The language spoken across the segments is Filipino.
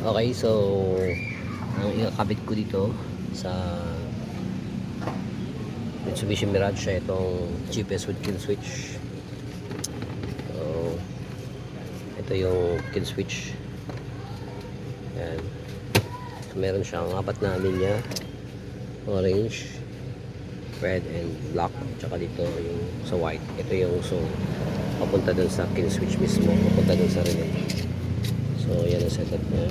Okay, so ang ikakabit ko dito sa Mitsubishi Mirage ay itong GPS with kill switch. So ito yung kill switch. Yan. So, meron siyang apat na linya, orange, red and black, tsaka dito yung sa white. Ito yung so papunta dun sa kill switch mismo, papunta dun sa relay. So yan ang setup niya.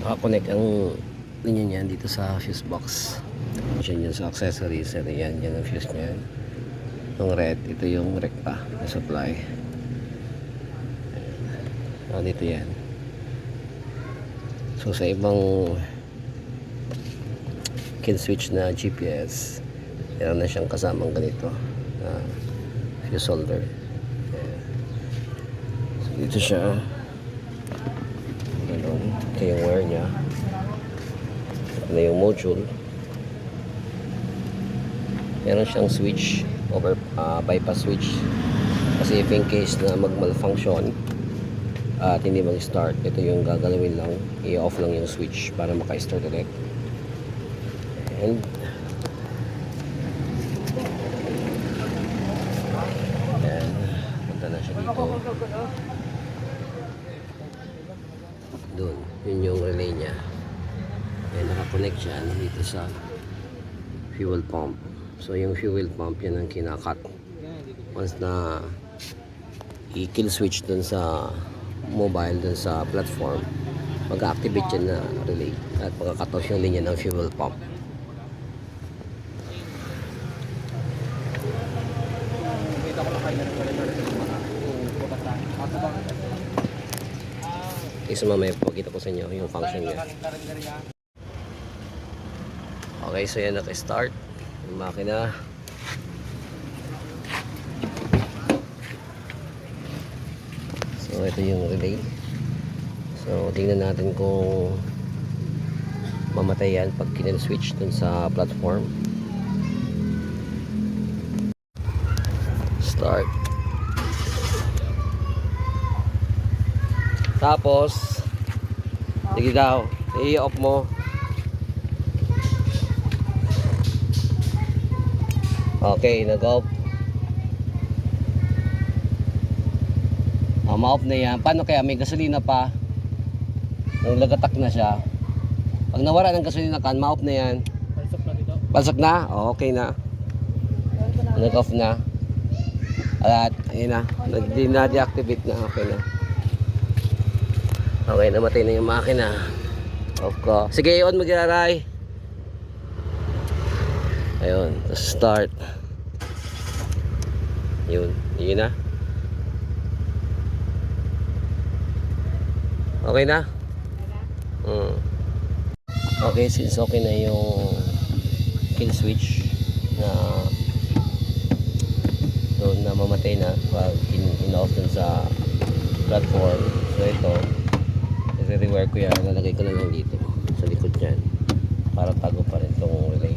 Nakakonect ang linya niyan dito sa fuse box. Diyan yan sa accessories. Ito yan ang fuse niya. Yung red, ito yung recta na supply. Dito yan. So sa ibang kill switch na GPS, meron na siyang kasamang ganito na fuse holder. So dito siya. Ito yung wire nya. Ito na yung module. Meron siyang switch over bypass switch, kasi if in case na mag-malfunction at hindi mag-start, ito yung gagalawin lang, i-off lang yung switch para maka-start ulit. And ayan, punta na siya dito. Doon, yun yung relay nya. Ayan, nakakonect siya dito sa fuel pump. So yung fuel pump, yan ang kinakat. Once na i-kill switch dun sa mobile, dun sa platform, mag-activate yan na relay at magkakat off yung linya ng fuel pump. Okay, so mamaya pakita ko sa inyo yung function niya. Okay, so yan, naka-start yung makina. So ito yung relay. So tingnan natin kung mamatay yan pag kinan-switch dun sa platform. Start. Tapos sige daw, i-off mo. Okay, nag-off. Ma-off na yan. Paano kaya may gasolina pa? Nung lagatak na siya. Pag nawala ng gasolina kan, ma-off na yan. Palsak na dito. Palsak na? Oh, okay na. Nag-off na. At ayun na, na-deactivate na. Okay na. Okay, namatay na yung makina. Off ko. Sige, on mag-aray. Ayun, start. Yun na. Okay na? Okay, since okay na yung kill switch na doon na mamatay na pag in-off dun sa platform. So ito, i-rewire ko yan. Lalagay ko na lang dito sa likod yan para tago pa rin itong relay.